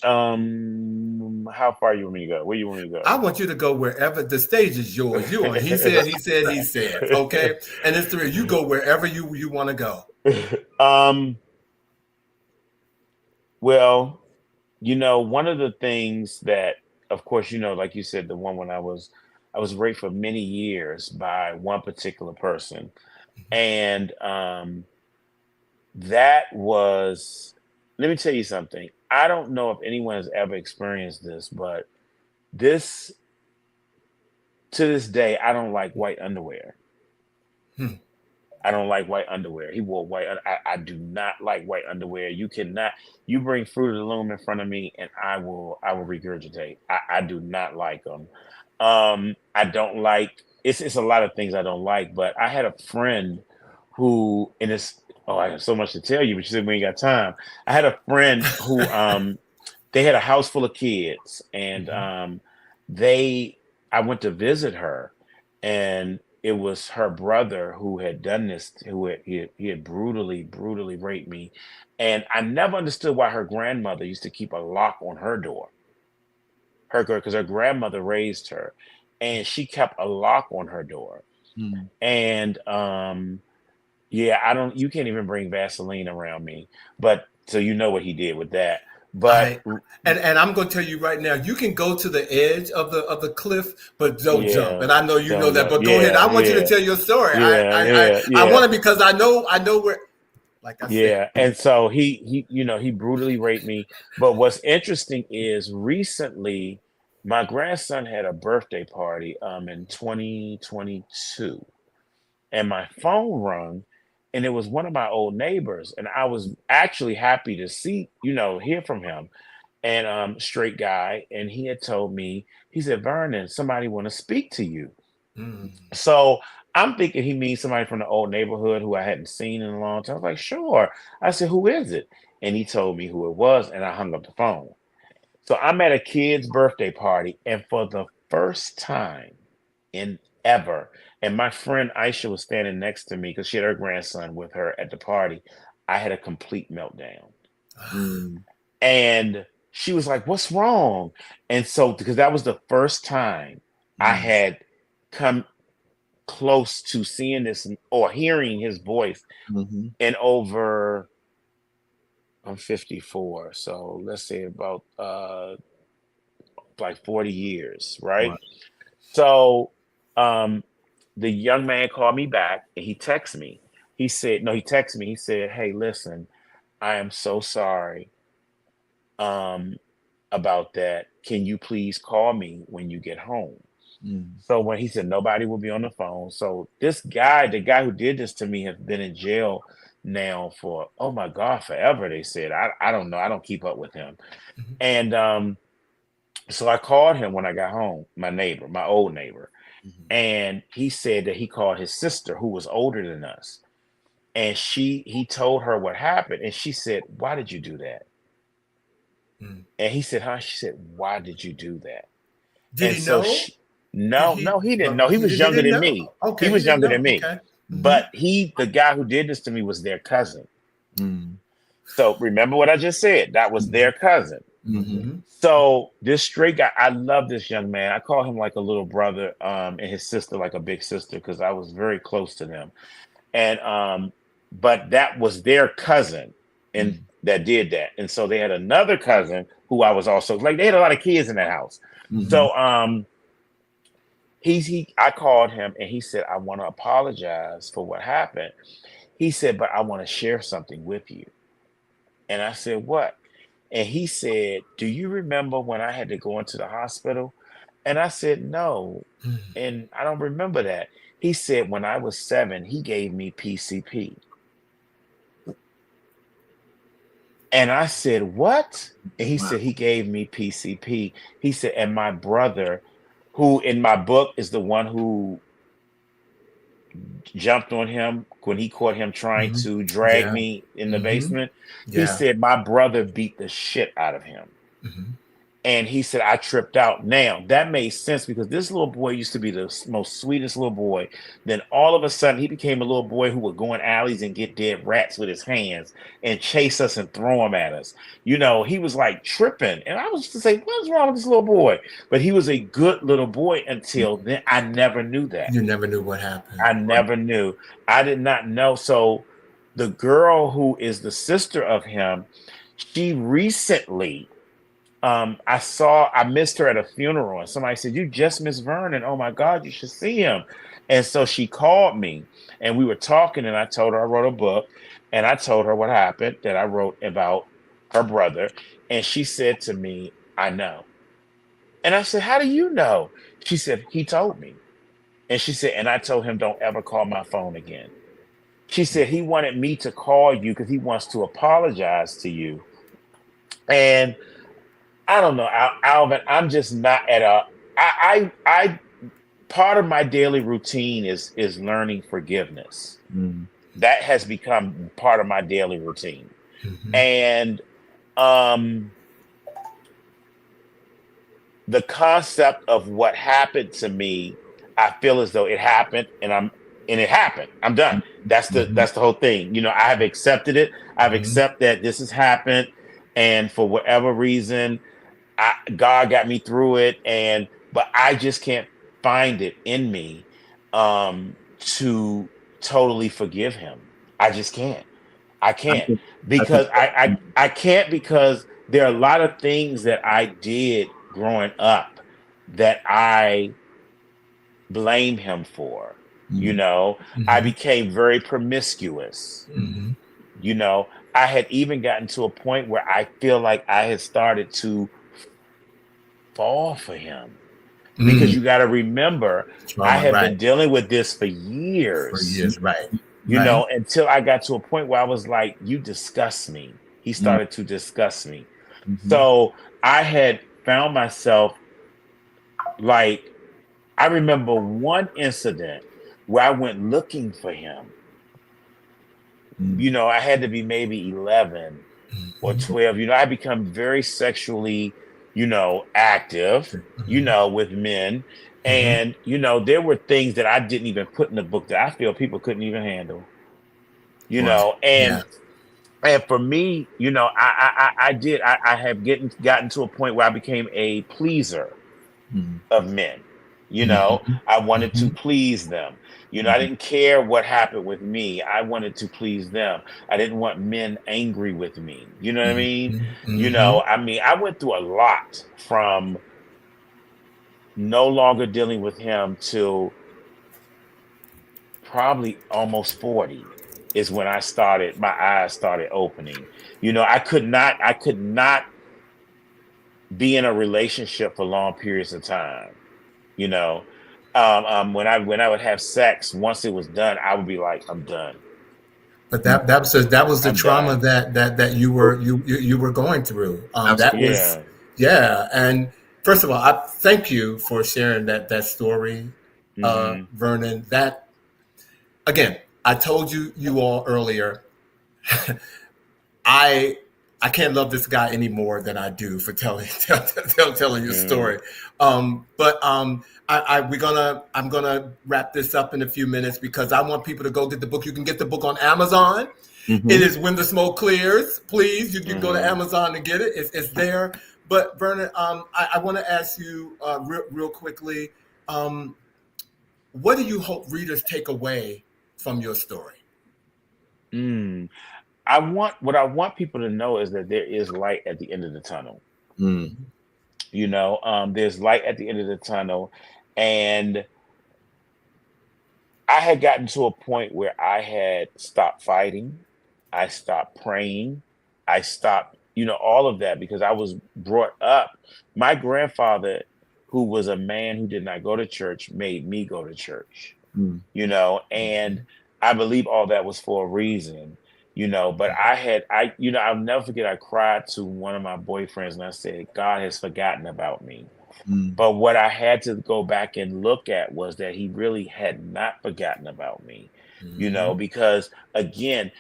How far you want me to go? Where you want me to I want you to go wherever the stage is yours. You on? He said. He said. He said. Okay, and it's three. You go wherever you want to go. Well, one of the things that, of course, like you said, the one when I was raped for many years by one particular person, and that was. Let me tell you something. I don't know if anyone has ever experienced this, but this to this day, I don't like white underwear. Hmm. I don't like white underwear. He wore white. I do not like white underwear. You cannot. You bring Fruit of the Loom in front of me, and I will regurgitate. I do not like them. I don't like. It's a lot of things I don't like. But I had a friend who, and it's I have so much to tell you, but you said we ain't got time. I had a friend who they had a house full of kids, and Mhm. they I went to visit her, and it was her brother who had done this, he had brutally raped me, and I never understood why her grandmother used to keep a lock on her door. Because her grandmother raised her, and she kept a lock on her door. Mm. And yeah, I don't. You can't even bring Vaseline around me, but so you know what he did with that. But I and I'm going to tell you right now. You can go to the edge of the cliff, but don't jump. yeah, And I know you know don't that. know. But go ahead. Yeah, I want you to yeah, tell your story. yeah, yeah, I yeah. want to because I know where. Like I said. Yeah, and so he brutally raped me. But what's interesting is recently my grandson had a birthday party in 2022, and my phone rung, and it was one of my old neighbors, and I was actually happy to hear from him, and straight guy, and he had told me, he said, Vernon, somebody want to speak to you. Mm. So I'm thinking he means somebody from the old neighborhood who I hadn't seen in a long time. I was like, sure. I said, who is it? And he told me who it was, and I hung up the phone. So I'm at a kid's birthday party, and for the first time, in ever. And my friend Aisha was standing next to me because she had her grandson with her at the party. I had a complete meltdown. Mm. And she was like, "What's wrong?" And so, because that was the first time I had come close to seeing this or hearing his voice in over, I'm 54, so let's say about like 40 years, right? Wow. So the young man called me back and he texted me. He said, no, he texted me. He said, "Hey, listen, I am so sorry about that. Can you please call me when you get home?" So when he said nobody will be on the phone. So this guy, the guy who did this to me, has been in jail now for, oh my God, forever. They said, I don't know. I don't keep up with him. And so I called him when I got home, my neighbor, my old neighbor. And he said that he called his sister, who was older than us. And he told her what happened. And she said, "Why did you do that?" And he said, "Huh?" She said, "Why did you do that?" Did And he so know? no, he didn't know. He He was younger didn't than know. me. He Okay, he was didn't younger know. than me. Okay. But the guy who did this to me was their cousin. So remember what I just said? That was their cousin. So this straight guy, I love this young man. I call him like a little brother, and his sister like a big sister, because I was very close to them. And but that was their cousin and that did that. And so they had another cousin who I was also like, they had a lot of kids in that house. So I called him and he said, "I want to apologize for what happened." He said, "But I want to share something with you." And I said, "What?" And he said, "Do you remember when I had to go into the hospital?" And I said, "No." And I don't remember that. He said, "When I was 7, he gave me PCP." And I said, "What?" And he said, "He gave me PCP." He said, "And my brother, who in my book is the one who jumped on him when he caught him trying to drag Yeah. me in the basement," he Yeah. said, "My brother beat the shit out of him." And he said, "I tripped out." Now, that made sense because this little boy used to be the most sweetest little boy. Then all of a sudden, he became a little boy who would go in alleys and get dead rats with his hands and chase us and throw them at us. You know, he was like tripping. And I was just to say, what's wrong with this little boy? But he was a good little boy until then. I never knew that. You never knew what happened. I never knew. I did not know. So the girl who is the sister of him, she recently I missed her at a funeral and somebody said, "You just missed Vernon. Oh my God, you should see him." And so she called me and we were talking and I told her I wrote a book and I told her what happened that I wrote about her brother. And she said to me, "I know." And I said, "How do you know?" She said, "He told me." And she said, "And I told him don't ever call my phone again." She said, "He wanted me to call you because he wants to apologize to you." And I don't know, Alvin. I'm just not at a. I part of my daily routine is learning forgiveness. That has become part of my daily routine, and the concept of what happened to me, I feel as though it happened, and it happened. I'm done. That's the whole thing. You know, I have accepted it. I've accepted that this has happened, and for whatever reason, God got me through it, but I just can't find it in me to totally forgive him. I just can't. I I can't think, I think, because I can't because there are a lot of things that I did growing up that I blame him for. You know, I became very promiscuous. You know, I had even gotten to a point where I feel like I had started to fall for him because you got to remember, I Trauma, have been right. dealing with this for For years, years, right. you know, until I got to a point where I was like, "You disgust me." He started to disgust me. So I had found myself like, I remember one incident where I went looking for him. You know, I had to be maybe 11 or 12. You know, I become very sexually, you know, active, you know, with men. And, there were things that I didn't even put in the book that I feel people couldn't even handle, Wow. and Yeah. and for me, I have gotten to a point where I became a pleaser Mhm. of men. Mhm. I wanted to Mhm. please them. I Mhm. didn't care what happened with me. I wanted to please them. I didn't want men angry with me. You know what I mean? Hmm. I went through a lot from no longer dealing with him till probably almost 40 is when my eyes started opening. I could not be in a relationship for long periods of time. You know, when I would have sex, once it was done, I would be like, I'm done. But that was the I'm trauma done. that you were going through. That Absolutely. was, Yeah. yeah. And first of all, I thank you for sharing that story, Hmm. Vernon. That again, I told you all earlier. I I can't love this guy any more than I do for telling your Hmm. story. But I'm gonna wrap this up in a few minutes because I want people to go get the book. You can get the book on Amazon. It Mhm. is When the Smoke Clears. Please, you can go to Hmm. Amazon and get it. It's there. But Vernon, I want to ask you real quickly, um, what do you hope readers take away from your story? Mm. What I want people to know is that there is light at the end of the tunnel. Mm. There's light at the end of the tunnel, and I had gotten to a point where I had stopped fighting. I stopped praying. I stopped, all of that because I was brought up. My grandfather, who was a man who did not go to church, made me go to church, Mm. and I believe all that was for a reason, but I'll never forget, I cried to one of my boyfriends and I said, God has forgotten about me. Mm. But what I had to go back and look at was that he really had not forgotten about me, Mm-hmm. because again,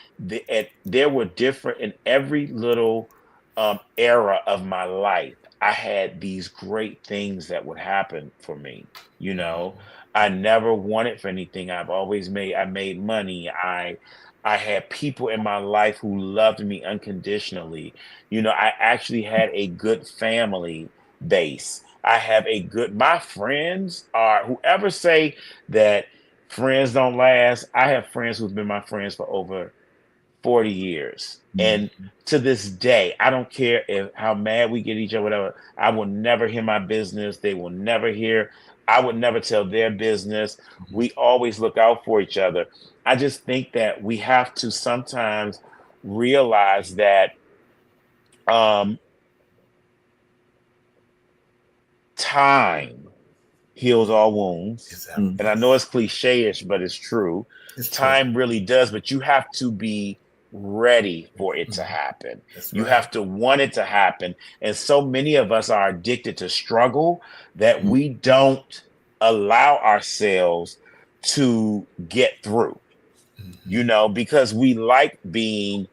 there were different in every little era of my life. I had these great things that would happen for me. You know, I never wanted for anything. I made money. I had people in my life who loved me unconditionally. I actually had a good family base. My friends are, whoever say that friends don't last, I have friends who've been my friends for over 40 years. Mm. And to this day, I don't care how mad we get each other, whatever. I will never hear my business. They will never hear. I would never tell their business. We always look out for each other. I just think that we have to sometimes realize that um, time heals all wounds. Exactly. Mm. And I know it's cliche-ish, but it's true. It's true. Time really does, but you have to be ready for it to Mhm. happen. That's You right. have to want it to happen. And so many of us are addicted to struggle that Mm. we don't allow ourselves to get through, Hmm. because we like being,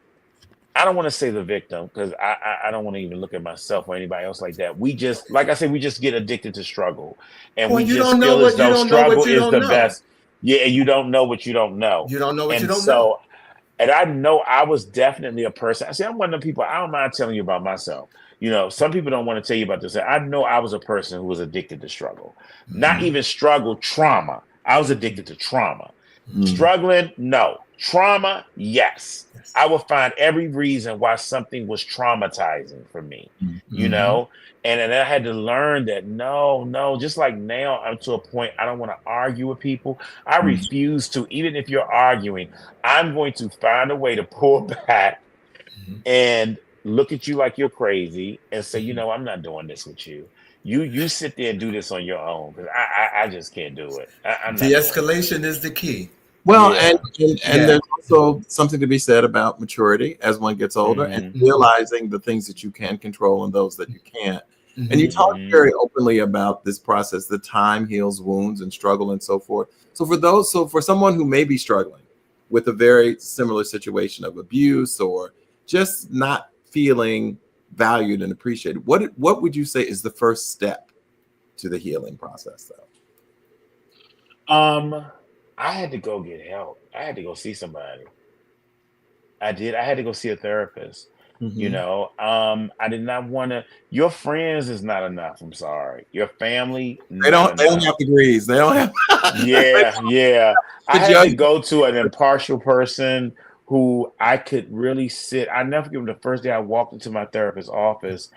I don't want to say the victim because I don't want to even look at myself or anybody else like that. We just, like I said, we just get addicted to struggle, and Well, we you don't just know feel as what you though don't know what struggle you is don't the know. best. Yeah, and you don't know what you don't know. You don't know what you And don't know. so, and I know I was definitely a person. I say I'm one of the people. I don't mind telling you about myself. Some people don't want to tell you about this. I know I was a person who was addicted to struggle, not Hmm. even struggle, trauma. I was addicted to trauma. Mm. Struggling, no. Trauma, yes. Yes. I will find every reason why something was traumatizing for me, Mm. you Hmm. know? And then I had to learn that no, just like now I'm to a point I don't want to argue with people. I Mm. refuse to, even if you're arguing, I'm going to find a way to pull back Hmm. and look at you like you're crazy and say, I'm not doing this with you. You sit there and do this on your own because I just can't do it. I'm not doing it. De-escalation is the key. Well, Yeah. and Yeah. there's also something to be said about maturity as one gets older and Hmm. realizing the things that you can control and those that you can't. And you Hmm. talk Hmm. very openly about this process, the time heals wounds and struggle and so forth. So for someone who may be struggling with a very similar situation of abuse or just not feeling valued and appreciated, what would you say is the first step to the healing process, though? I had to go get help. I had to go see somebody. I did. I had to go see a therapist. You know, I did not want to. Your friends is not enough. I'm sorry. Your family, They not don't. They don't enough. have degrees. They don't have. Yeah. I had to judge. go to an impartial person who I could really sit. I never forget the first day I walked into my therapist's office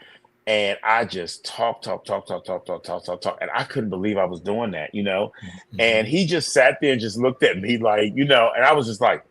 and I just talk, and I couldn't believe I was doing that, you know. And he just sat there and just looked at me like, you know, and I was just like,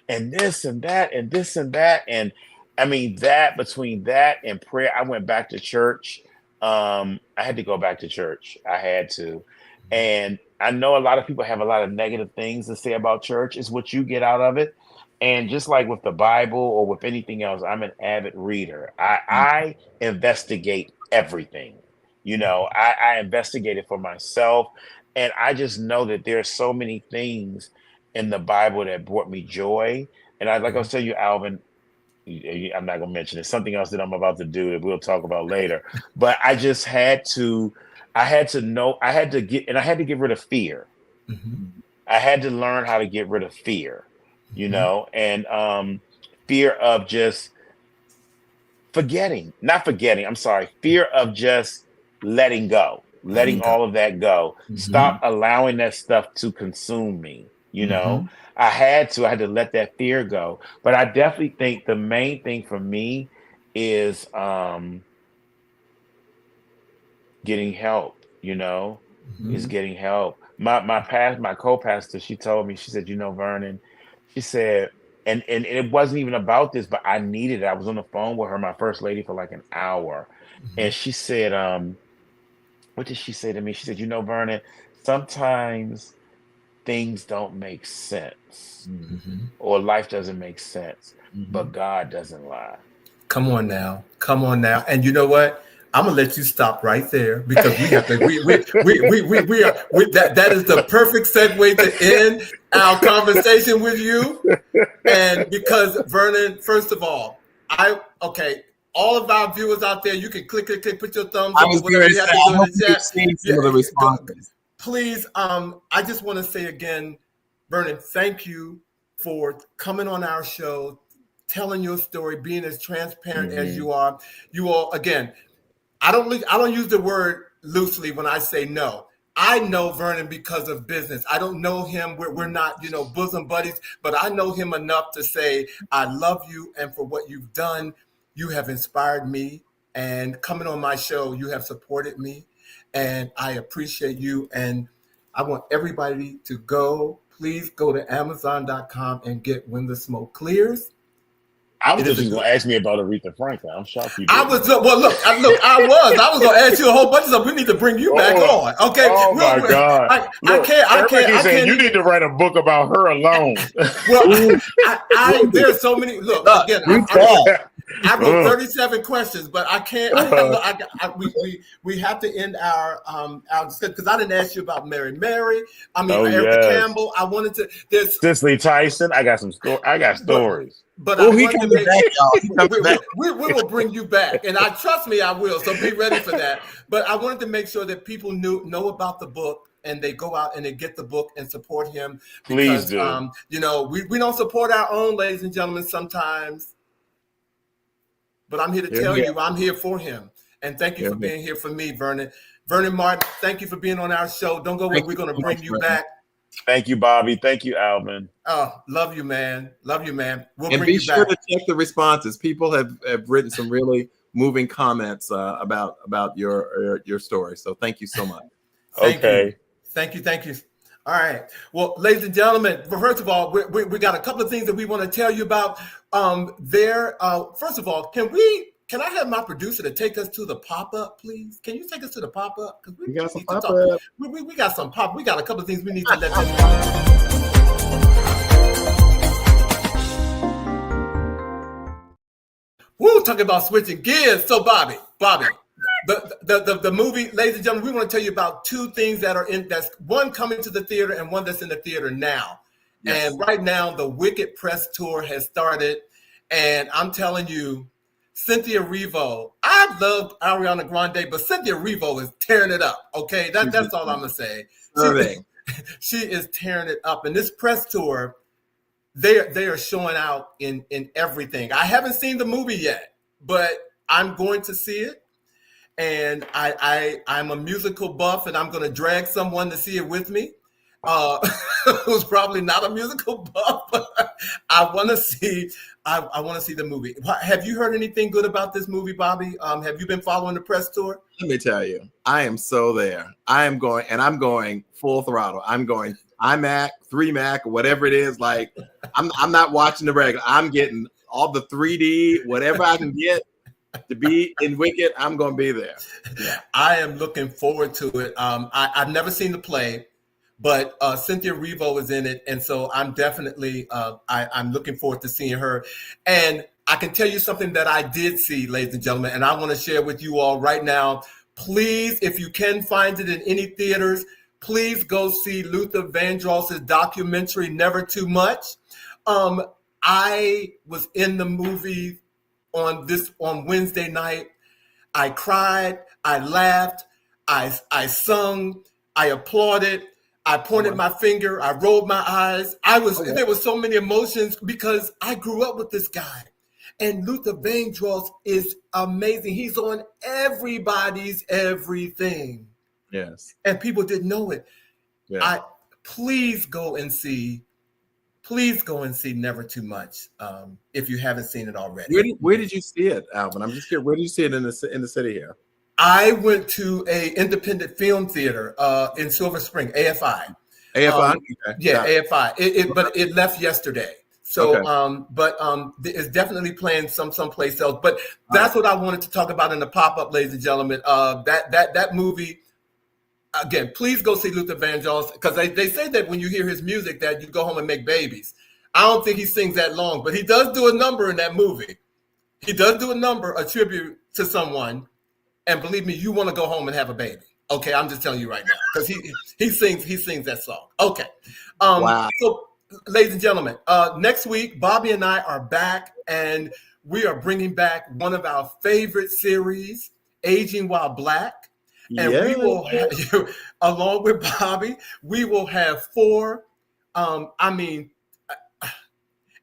and this and that and this and that. And I mean, that between that and prayer, I went back to church. I had to go back to church. I had to. And I know a lot of people have a lot of negative things to say about church. It's what you get out of it. And just like with the Bible or with anything else, I'm an avid reader. I investigate everything. You know, I investigate it for myself. And I just know that there are so many things in the Bible that brought me joy. And I was telling you, Alvin, I'm not gonna mention it. Something else that I'm about to do that we'll talk about later. But I just had to, I had to know, I had to get rid of fear. I had to learn how to get rid of fear, you know, and fear of just not forgetting. I'm sorry, fear of just letting go, letting all of that go. Stop allowing that stuff to consume me. You know, I had to let that fear go. But I definitely think the main thing for me is getting help, you know, is getting help. My co-pastor, she told me, she said, you know, Vernon, she said, and it wasn't even about this, but I needed it. I was on the phone with her, my first lady, for like an hour. And she said, what did she say to me? She said, you know, Vernon, sometimes things don't make sense or life doesn't make sense, but God doesn't lie. Come on now. And you know what? I'm gonna let you stop right there because we have to. That is the perfect segue to end our conversation with you. And because Vernon, first of all, all of our viewers out there, you can click, put your thumbs up. Whatever you have to do in the chat. Some of the responses. Please, I just want to say again, Vernon, thank you for coming on our show, telling your story, being as transparent as you are. You all, again, I don't use the word loosely when I say no. I know Vernon because of business. I don't know him. We're not, you know, bosom buddies, but I know him enough to say, I love you. And for what you've done, you have inspired me. And coming on my show, you have supported me. And I appreciate you. And I want everybody to please go to Amazon.com and get When the Smoke Clears. I was just going to ask me about Aretha Franklin. I'm shocked you did. I was going to ask you a whole bunch of stuff. We need to bring you back on. Okay. Oh my God. I can't. You need to write a book about her alone. Well, there's so many. Look, again, I wrote 37 questions, but I can't. We have to end our discussion because I didn't ask you about Mary. Erica Campbell. I wanted to. There's Cicely Tyson. I got stories. But he comes back, we will bring you back, and trust me, I will. So be ready for that. But I wanted to make sure that people know about the book, and they go out and they get the book and support him. Please do. You know, we don't support our own, ladies and gentlemen, sometimes. But I'm here to tell you, I'm here for him, and thank you for being here for me, Vernon. Vernon Martin, thank you for being on our show. Don't go away. We're going to bring you back. Thank you, Bobby. Thank you, Alvin. Oh, love you, man. We'll and bring you back. be sure to check the responses. People have written some really moving comments about your story. So thank you so much. Thank you. All right. Well, ladies and gentlemen, first of all, we got a couple of things that we want to tell you about. First of all, can I have my producer to take us to the pop-up, please? Can you take us to the pop-up? Because we got some pop-up. We got some pop. We got a couple of things we need to let them know. Woo, talking about switching gears. So, Bobby, the movie, ladies and gentlemen, we want to tell you about two things that's one coming to the theater and one that's in the theater now. Yes. And right now, the Wicked press tour has started, and I'm telling you, Cynthia Erivo. I love Ariana Grande, but Cynthia Erivo is tearing it up. Okay, that's all I'm gonna say. she is tearing it up. And this press tour, they are showing out in everything. I haven't seen the movie yet, but I'm going to see it. And I'm a musical buff, and I'm going to drag someone to see it with me. Who's probably not a musical buff, but I want to see. I want to see the movie. Have you heard anything good about this movie, Bobby? Have you been following the press tour? Let me tell you, I am so there. I am going, and I'm going full throttle. I'm going iMac, 3Mac, whatever it is. Like I'm not watching the regular. I'm getting all the 3D, whatever I can get to be in Wicked. I'm going to be there. Yeah. I am looking forward to it. I've never seen the play, but Cynthia Erivo is in it, and so I'm definitely I'm looking forward to seeing her. And I can tell you something that I did see, ladies and gentlemen, and I want to share with you all right now. Please, if you can find it in any theaters, please go see Luther Vandross's documentary, Never Too Much. I was in the movie on Wednesday night. I cried, I laughed, I sung, I applauded, I pointed my finger, I rolled my eyes. There were so many emotions because I grew up with this guy. And Luther Vandross is amazing. He's on everybody's everything. Yes. And people didn't know it. Yeah. Please go and see Never Too Much if you haven't seen it already. Where did you see it, Alvin? I'm just curious. Where did you see it in the city here? I went to a independent film theater in Silver Spring, AFI. AFI? Okay. Yeah, AFI. But it left yesterday. So, it's definitely playing someplace else. But that's what I wanted to talk about in the pop-up, ladies and gentlemen. That movie. Again, please go see Luther Vandross, because they say that when you hear his music that you go home and make babies. I don't think he sings that long, but he does do a number in that movie. He does do a number, a tribute to someone, and believe me, you want to go home and have a baby. Okay, I'm just telling you right now, because he sings that song. Okay, wow. So ladies and gentlemen, next week Bobby and I are back, and we are bringing back one of our favorite series, Aging While Black. And we will have, along with Bobby, we will have 4,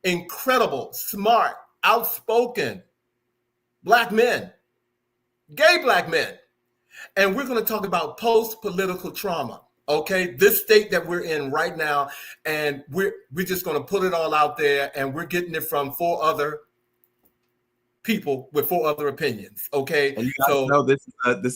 incredible, smart, outspoken Black men, gay Black men. And we're going to talk about post-political trauma, okay? This state that we're in right now, and we're just going to put it all out there, and we're getting it from 4 other people with 4 other opinions. Okay, and you guys know this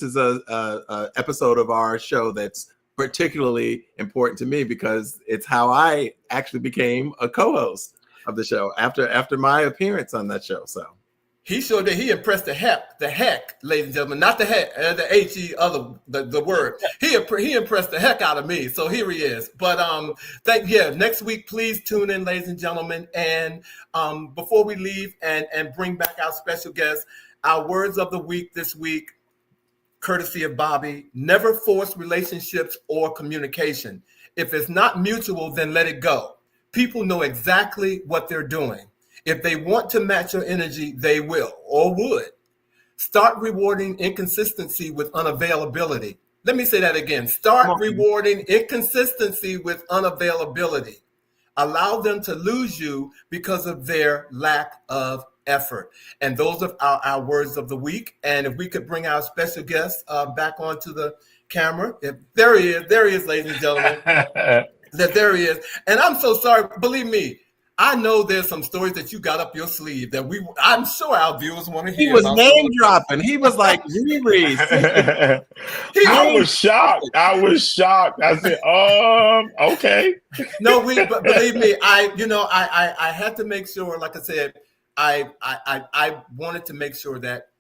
is a episode of our show that's particularly important to me, because it's how I actually became a co-host of the show after my appearance on that show. So he showed that he impressed the heck, ladies and gentlemen, not the heck, the H-E, the word. He impressed the heck out of me. So here he is. But next week, please tune in, ladies and gentlemen. And before we leave and bring back our special guest, our words of the week this week, courtesy of Bobby: never force relationships or communication. If it's not mutual, then let it go. People know exactly what they're doing. If they want to match your energy, they will or would. Start rewarding inconsistency with unavailability. Let me say that again. Start rewarding inconsistency with unavailability. Allow them to lose you because of their lack of effort. And those are our words of the week. And if we could bring our special guest back onto the camera. There he is, ladies and gentlemen. There he is. And I'm so sorry. Believe me, I know there's some stories that you got up your sleeve that I'm sure our viewers want to hear. He was name dropping. He was like, Riri. I was shocked. I said, okay. No, but believe me, I had to make sure, like I said, I wanted to make sure that,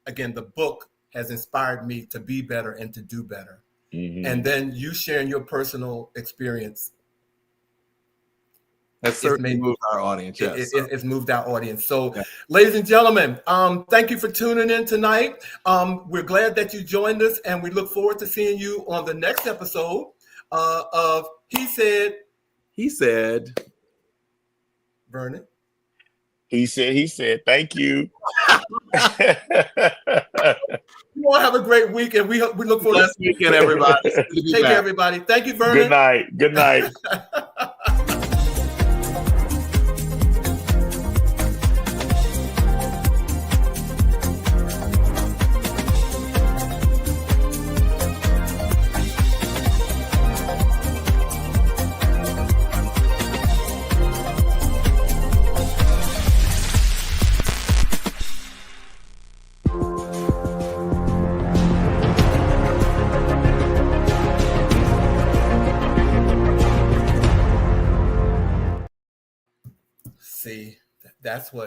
again, the book has inspired me to be better and to do better. Mm-hmm. And then you sharing your personal experience. That's certainly moved our audience. Yes. It's moved our audience. So, ladies and gentlemen, thank you for tuning in tonight. We're glad that you joined us, and we look forward to seeing you on the next episode of He Said. Vernon. He said, thank you. You all have a great week, and we look forward Last weekend, everybody. Take care, everybody. Thank you, Vernon. Good night. Good night. See, that's what